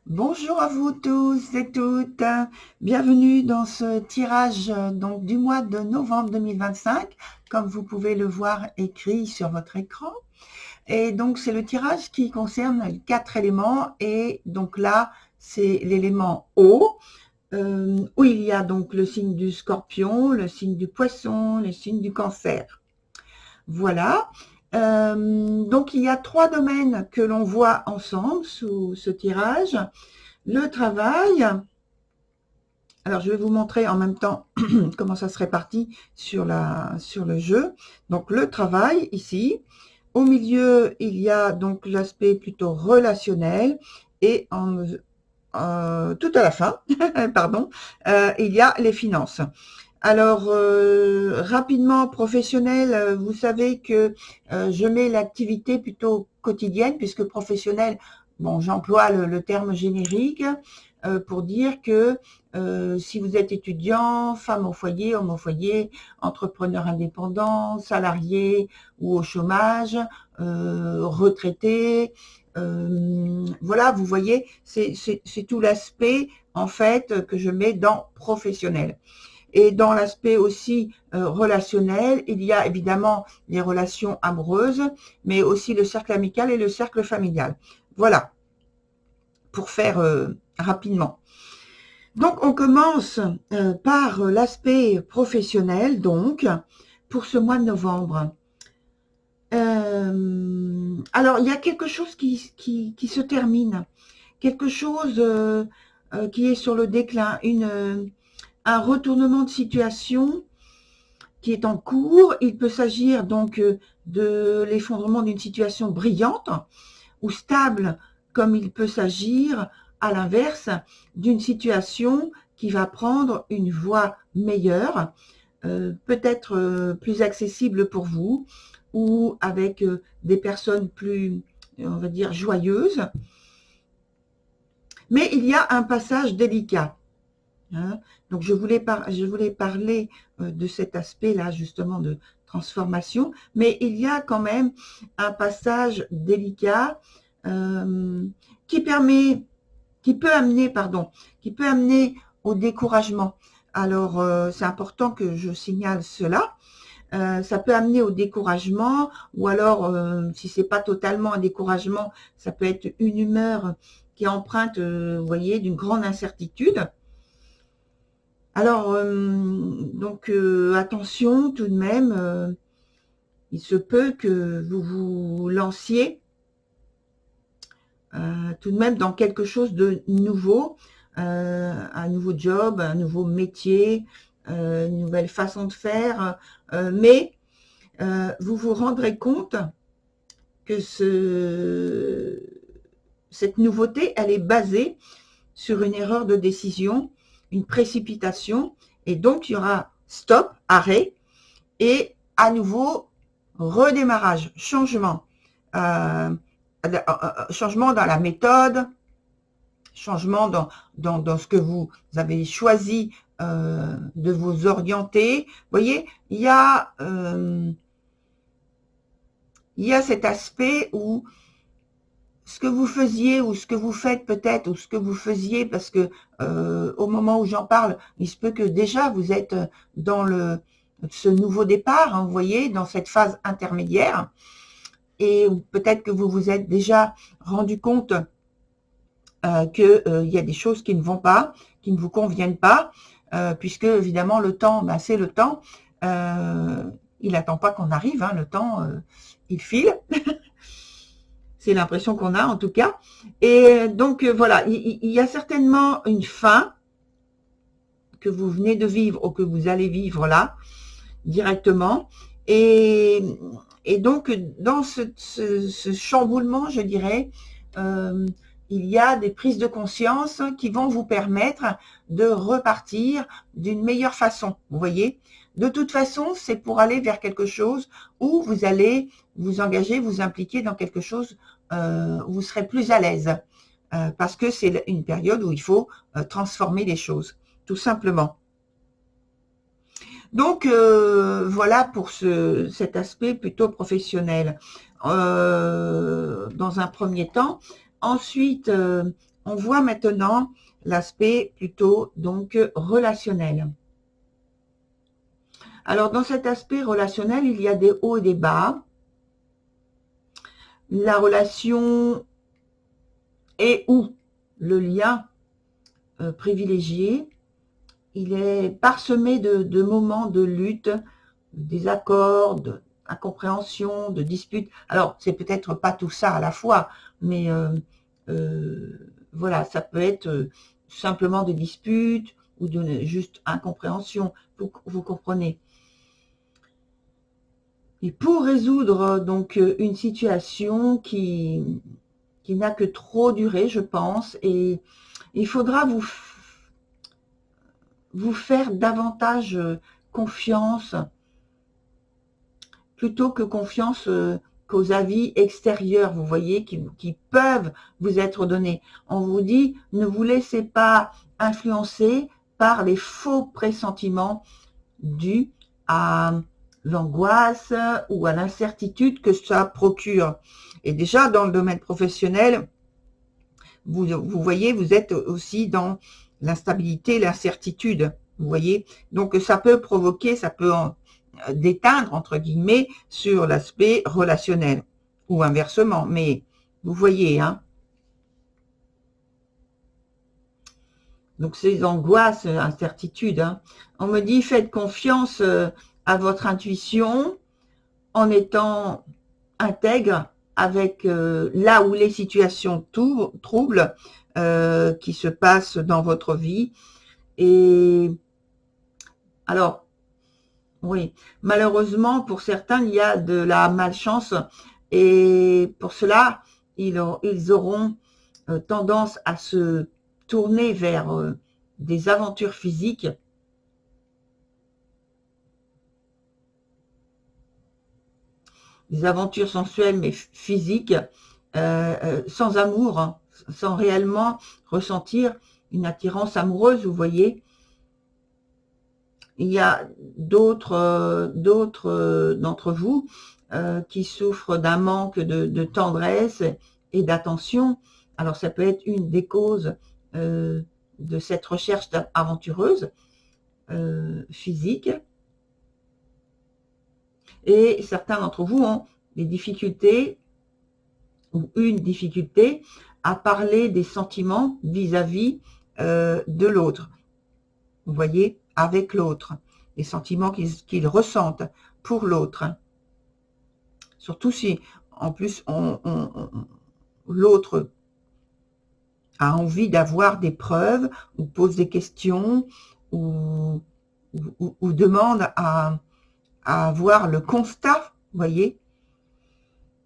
Bonjour à vous tous et toutes. Bienvenue dans ce tirage donc du mois de novembre 2025, comme vous pouvez le voir écrit sur votre écran. Et donc c'est le tirage qui concerne les 4 éléments et donc là c'est l'élément eau où il y a donc le signe du Scorpion, le signe du Poisson, le signe du Cancer. Voilà. Donc il y a 3 domaines que l'on voit ensemble sous ce tirage. Le travail, alors je vais vous montrer en même temps comment ça se répartit sur le jeu. Donc le travail ici, au milieu il y a donc l'aspect plutôt relationnel et tout à la fin, pardon, il y a les finances. Alors, rapidement, professionnel, vous savez que je mets l'activité plutôt quotidienne, puisque professionnel, bon, j'emploie le terme générique pour dire que si vous êtes étudiant, femme au foyer, homme au foyer, entrepreneur indépendant, salarié ou au chômage, retraité, voilà, vous voyez, c'est tout l'aspect en fait que je mets dans professionnel. Et dans l'aspect aussi relationnel, il y a évidemment les relations amoureuses, mais aussi le cercle amical et le cercle familial. Voilà, pour faire rapidement. Donc on commence par l'aspect professionnel, donc, pour ce mois de novembre. Alors il y a quelque chose qui se termine, quelque chose qui est sur le déclin, un retournement de situation qui est en cours. Il peut s'agir donc de l'effondrement d'une situation brillante ou stable, comme il peut s'agir, à l'inverse, d'une situation qui va prendre une voie meilleure, peut-être plus accessible pour vous, ou avec des personnes plus, on va dire, joyeuses. Mais il y a un passage délicat. Hein. Donc je voulais parler de cet aspect-là, justement, de transformation, mais il y a quand même un passage délicat qui peut amener au découragement. Alors c'est important que je signale cela. Ça peut amener au découragement, ou alors si c'est pas totalement un découragement, ça peut être une humeur qui est empreinte, vous voyez, d'une grande incertitude. Alors, donc attention tout de même, il se peut que vous vous lanciez tout de même dans quelque chose de nouveau, un nouveau job, un nouveau métier, une nouvelle façon de faire, mais vous vous rendrez compte que cette nouveauté, elle est basée sur une erreur de décision, une précipitation, et donc il y aura stop, arrêt, et à nouveau redémarrage, changement. Changement dans la méthode, changement dans ce que vous avez choisi de vous orienter. Vous voyez, il y a cet aspect où ce que vous faisiez ou ce que vous faites peut-être, ou ce que vous faisiez, parce que au moment où j'en parle, il se peut que déjà vous êtes dans ce nouveau départ, hein, vous voyez, dans cette phase intermédiaire, et peut-être que vous vous êtes déjà rendu compte qu'il y a des choses qui ne vont pas, qui ne vous conviennent pas, puisque évidemment le temps, ben, c'est le temps, il n'attend pas qu'on arrive, hein, le temps, il file. C'est l'impression qu'on a en tout cas. Et donc voilà, il y a certainement une fin que vous venez de vivre ou que vous allez vivre là, directement. Et, et donc dans ce chamboulement, je dirais, il y a des prises de conscience qui vont vous permettre de repartir d'une meilleure façon, vous voyez. De toute façon, c'est pour aller vers quelque chose où vous allez vous engager, vous impliquer dans quelque chose où vous serez plus à l'aise. Parce que c'est une période où il faut transformer les choses, tout simplement. Donc voilà pour cet aspect plutôt professionnel dans un premier temps. Ensuite, on voit maintenant l'aspect plutôt donc relationnel. Alors, dans cet aspect relationnel, il y a des hauts et des bas. La relation et ou le lien privilégié, il est parsemé de moments de lutte, de désaccords, d'incompréhension, de disputes. Alors, c'est peut-être pas tout ça à la fois, mais voilà, ça peut être simplement des disputes ou de juste incompréhension, vous comprenez. Et pour résoudre donc une situation qui n'a que trop duré, je pense, et il faudra vous faire davantage confiance, plutôt que confiance qu'aux avis extérieurs, vous voyez, qui peuvent vous être donnés. On vous dit, ne vous laissez pas influencer par les faux pressentiments dus à l'angoisse ou à l'incertitude que ça procure. Et déjà, dans le domaine professionnel, vous voyez, vous êtes aussi dans l'instabilité, l'incertitude, vous voyez. Donc, ça peut provoquer, ça peut déteindre, entre guillemets, sur l'aspect relationnel, ou inversement, mais vous voyez, hein. Donc, ces angoisses, incertitudes, hein. On me dit, faites confiance à votre intuition en étant intègre avec là où les situations troubles qui se passent dans votre vie. Et alors, oui, malheureusement, pour certains, il y a de la malchance et pour cela, ils auront tendance à se tourner vers des aventures physiques, des aventures sensuelles mais physiques, sans amour, hein, sans réellement ressentir une attirance amoureuse, vous voyez. Il y a d'autres d'entre vous qui souffrent d'un manque de tendresse et d'attention. Alors, ça peut être une des causes de cette recherche aventureuse physique. Et certains d'entre vous ont des difficultés ou une difficulté à parler des sentiments vis-à-vis de l'autre. Vous voyez, avec l'autre, les sentiments qu'ils ressentent pour l'autre. Surtout si, en plus, l'autre a envie d'avoir des preuves, ou pose des questions, ou demande à avoir le constat, vous voyez.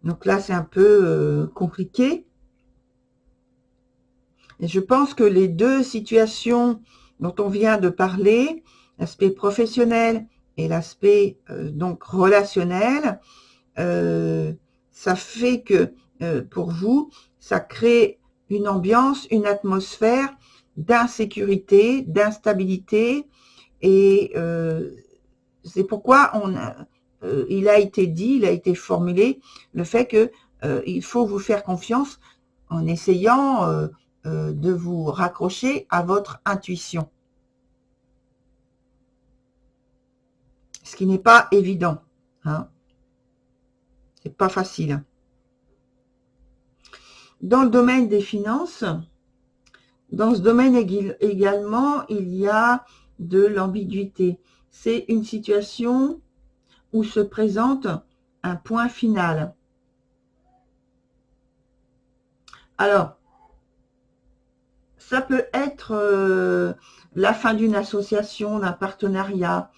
Donc là, c'est un peu compliqué. Et je pense que les deux situations dont on vient de parler, l'aspect professionnel et l'aspect donc relationnel, ça fait que pour vous, ça crée une ambiance, une atmosphère d'insécurité, d'instabilité, et c'est pourquoi il a été dit, il a été formulé le fait que il faut vous faire confiance en essayant de vous raccrocher à votre intuition. Ce qui n'est pas évident, hein. C'est pas facile. Dans le domaine des finances, dans ce domaine également, il y a de l'ambiguïté. C'est une situation où se présente un point final. Alors, ça peut être la fin d'une association, d'un partenariat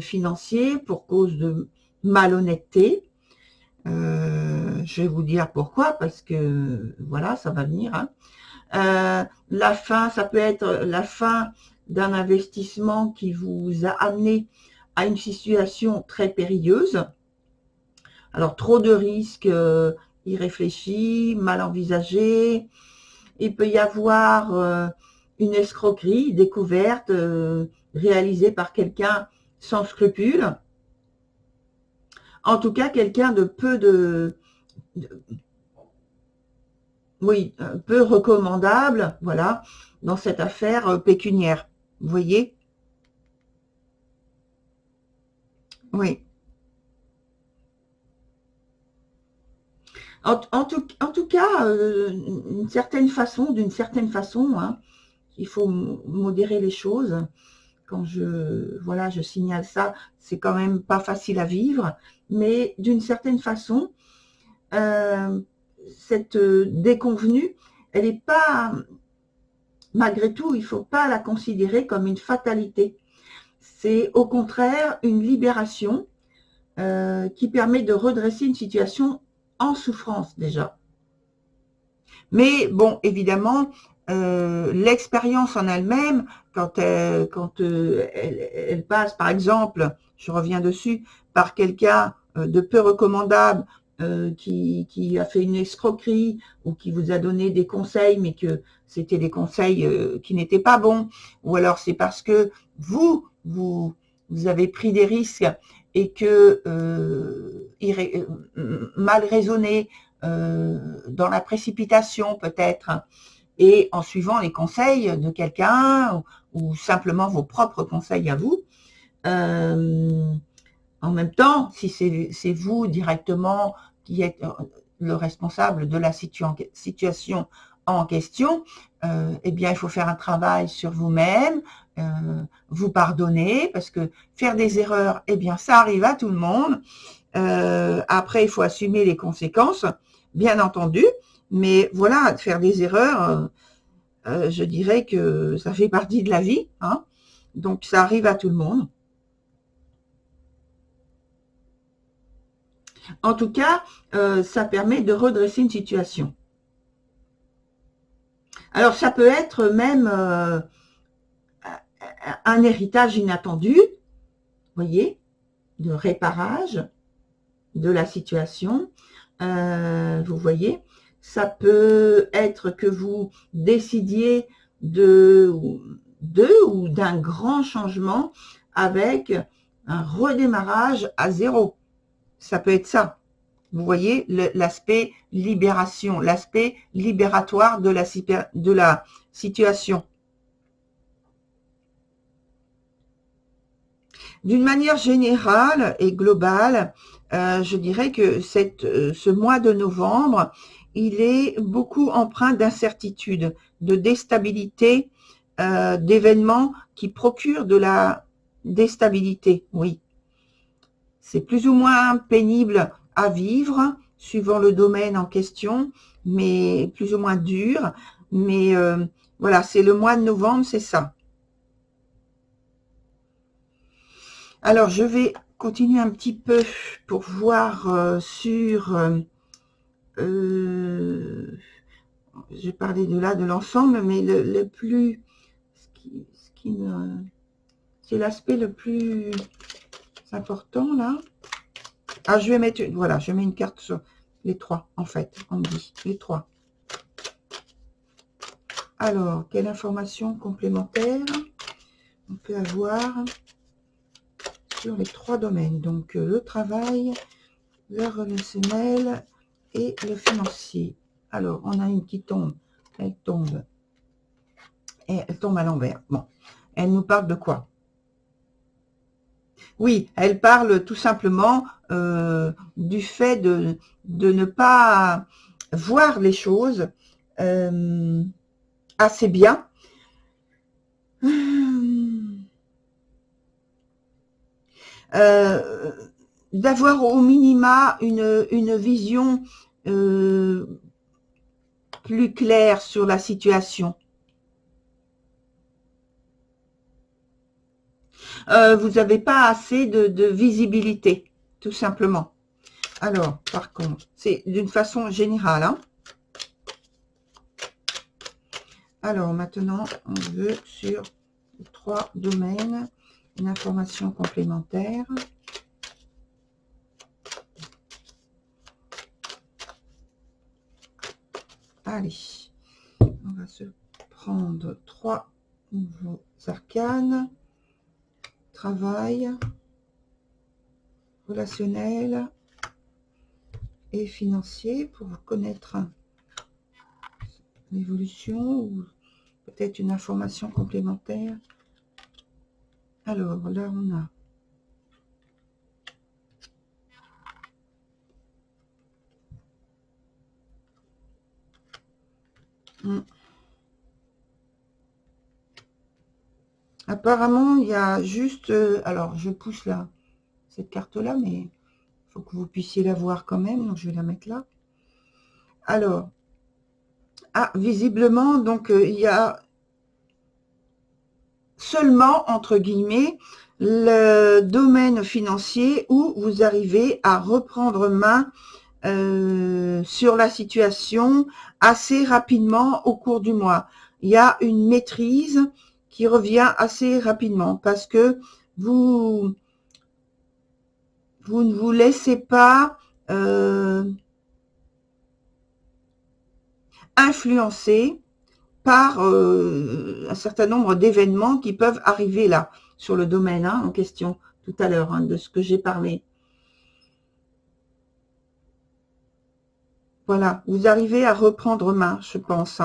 financier pour cause de malhonnêteté. Je vais vous dire pourquoi, parce que voilà, ça va venir, hein. La fin, ça peut être la fin d'un investissement qui vous a amené à une situation très périlleuse. Alors, trop de risques irréfléchis, mal envisagés. Il peut y avoir une escroquerie découverte, réalisée par quelqu'un sans scrupules. En tout cas, quelqu'un de peu oui, peu recommandable, voilà, dans cette affaire pécuniaire. Vous voyez? Oui. En tout cas, d'une certaine façon, hein, il faut modérer les choses. Quand voilà, je signale ça, c'est quand même pas facile à vivre, mais d'une certaine façon, euh, cette déconvenue, elle n'est pas, malgré tout, il ne faut pas la considérer comme une fatalité. C'est au contraire une libération qui permet de redresser une situation en souffrance déjà. Mais bon, évidemment, l'expérience en elle-même, quand elle passe, par exemple, je reviens dessus, par quelqu'un de peu recommandable qui a fait une escroquerie ou qui vous a donné des conseils, mais que c'était des conseils qui n'étaient pas bons, ou alors c'est parce que vous avez pris des risques et que mal raisonné, dans la précipitation peut-être, et en suivant les conseils de quelqu'un ou simplement vos propres conseils à vous. Euh, En même temps, si c'est vous directement qui êtes le responsable de la situation en question, eh bien, il faut faire un travail sur vous-même, vous pardonner, parce que faire des erreurs, eh bien, ça arrive à tout le monde. Après, il faut assumer les conséquences, bien entendu, mais voilà, faire des erreurs, je dirais que ça fait partie de la vie, hein, donc ça arrive à tout le monde. En tout cas, ça permet de redresser une situation. Alors, ça peut être même un héritage inattendu, vous voyez, de réparage de la situation. Vous voyez, ça peut être que vous décidiez ou d'un grand changement avec un redémarrage à zéro. Ça peut être ça. Vous voyez l'aspect libération, l'aspect libératoire de la situation. D'une manière générale et globale, je dirais que ce mois de novembre, il est beaucoup empreint d'incertitude, de déstabilité, d'événements qui procurent de la déstabilité, oui. C'est plus ou moins pénible à vivre, suivant le domaine en question, mais plus ou moins dur. Mais voilà, c'est le mois de novembre, c'est ça. Alors, je vais continuer un petit peu pour voir sur... j'ai parlé de l'ensemble, mais le plus... c'est l'aspect le plus important, là. Ah, je vais mettre... Voilà, je mets une carte sur les trois, en fait. On me dit, les trois. Alors, quelle information complémentaire on peut avoir sur les trois domaines? Donc, le travail, le relationnel et le financier. Alors, on a une qui tombe, elle tombe, et elle tombe à l'envers. Bon, elle nous parle de quoi? Oui, elle parle tout simplement du fait de ne pas voir les choses assez bien. D'avoir au minima une vision plus claire sur la situation. Vous n'avez pas assez de visibilité, tout simplement. Alors, par contre, c'est d'une façon générale. Hein. Alors, maintenant, on veut sur les trois domaines une information complémentaire. Allez, on va se prendre trois nouveaux arcanes. Travail, relationnel et financier pour connaître l'évolution ou peut-être une information complémentaire. Alors, là, on a apparemment, il y a juste... alors, je pousse là, cette carte-là, mais il faut que vous puissiez la voir quand même, donc je vais la mettre là. Alors, visiblement, donc, il y a seulement, entre guillemets, le domaine financier où vous arrivez à reprendre main sur la situation assez rapidement au cours du mois. Il y a une maîtrise qui revient assez rapidement parce que vous ne vous laissez pas influencer par un certain nombre d'événements qui peuvent arriver là, sur le domaine en question, tout à l'heure, de ce que j'ai parlé. Voilà, vous arrivez à reprendre main, je pense,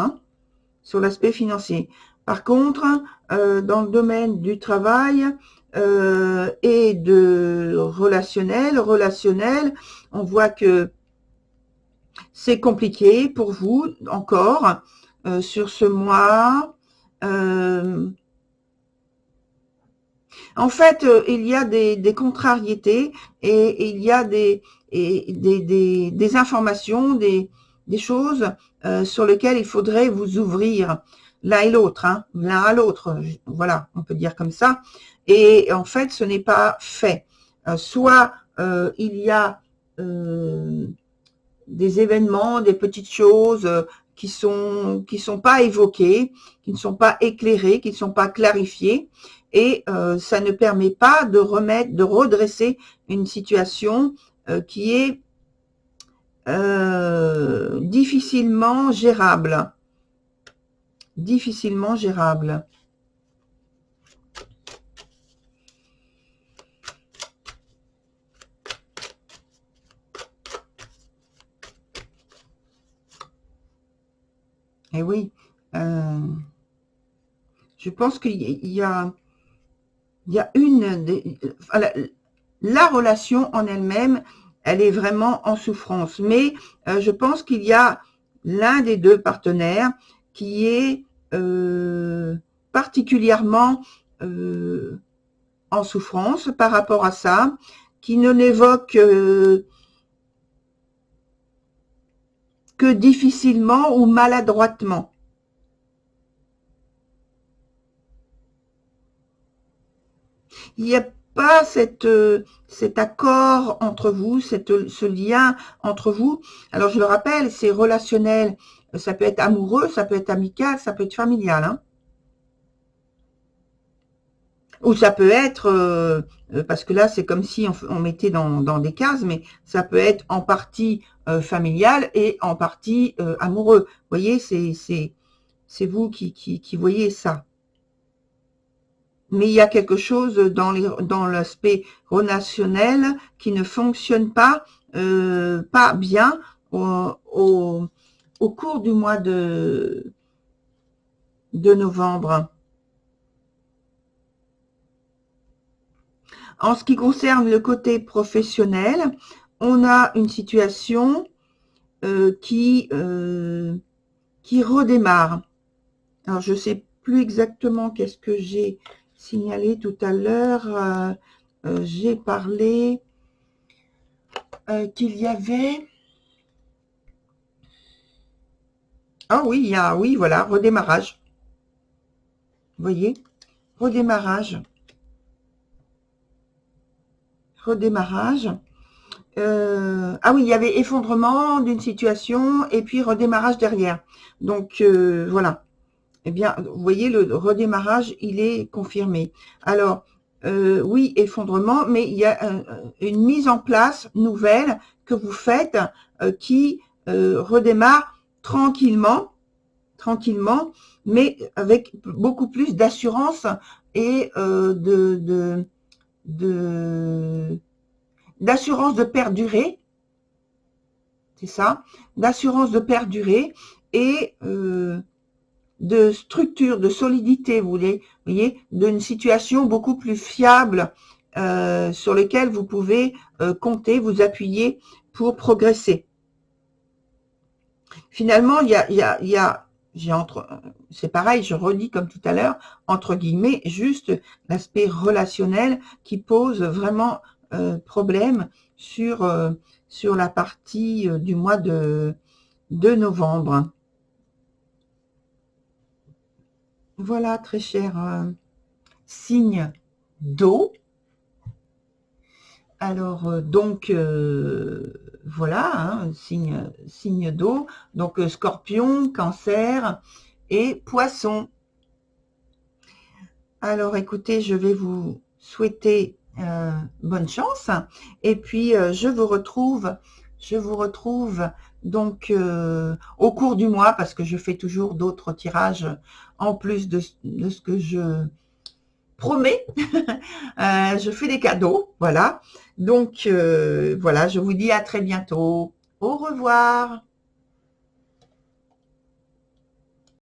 sur l'aspect financier. Par contre, dans le domaine du travail et de relationnel, on voit que c'est compliqué pour vous encore sur ce mois. En fait, il y a des contrariétés et il y a des informations, des choses sur lesquelles il faudrait vous ouvrir l'un et l'autre, l'un à l'autre. Voilà, on peut dire comme ça. Et en fait, ce n'est pas fait. Soit il y a des événements, des petites choses qui sont pas évoquées, qui ne sont pas éclairées, qui ne sont pas clarifiées, et ça ne permet pas de redresser une situation qui est difficilement gérable. Difficilement gérable. Et oui, je pense qu'il y a la relation en elle-même, elle est vraiment en souffrance. Mais je pense qu'il y a l'un des deux partenaires qui est particulièrement en souffrance par rapport à ça, qui ne l'évoque que difficilement ou maladroitement. Il n'y a pas cet accord entre vous, ce lien entre vous. Alors, je le rappelle, c'est relationnel. Ça peut être amoureux, ça peut être amical, ça peut être familial. Ou ça peut être, parce que là, c'est comme si on mettait dans des cases, mais ça peut être en partie familial et en partie amoureux. Vous voyez, c'est vous qui voyez ça. Mais il y a quelque chose dans l'aspect relationnel qui ne fonctionne pas bien au cours du mois de novembre. En ce qui concerne le côté professionnel, on a une situation qui redémarre. Alors, je ne sais plus exactement qu'est-ce que j'ai signalé tout à l'heure. J'ai parlé qu'il y avait... Ah oui, oui, voilà, redémarrage. Vous voyez, redémarrage. Redémarrage. Ah oui, il y avait effondrement d'une situation et puis redémarrage derrière. Donc, voilà. Eh bien, vous voyez, le redémarrage, il est confirmé. Alors, oui, effondrement, mais il y a une mise en place nouvelle que vous faites qui redémarre tranquillement, mais avec beaucoup plus d'assurance et d'assurance de perdurer, c'est ça, d'assurance de perdurer et de structure, de solidité, vous voyez, d'une situation beaucoup plus fiable sur lequel vous pouvez compter, vous appuyer pour progresser. Finalement, c'est pareil, je redis comme tout à l'heure, entre guillemets, juste l'aspect relationnel qui pose vraiment problème sur la partie du mois de novembre. Voilà, très cher signe d'eau. Alors, voilà, hein, signe d'eau. Donc, scorpion, cancer et poisson. Alors, écoutez, je vais vous souhaiter bonne chance. Et puis, je vous retrouve donc au cours du mois, parce que je fais toujours d'autres tirages en plus de ce que je promets. Je fais des cadeaux, voilà. Donc, voilà, je vous dis à très bientôt. Au revoir.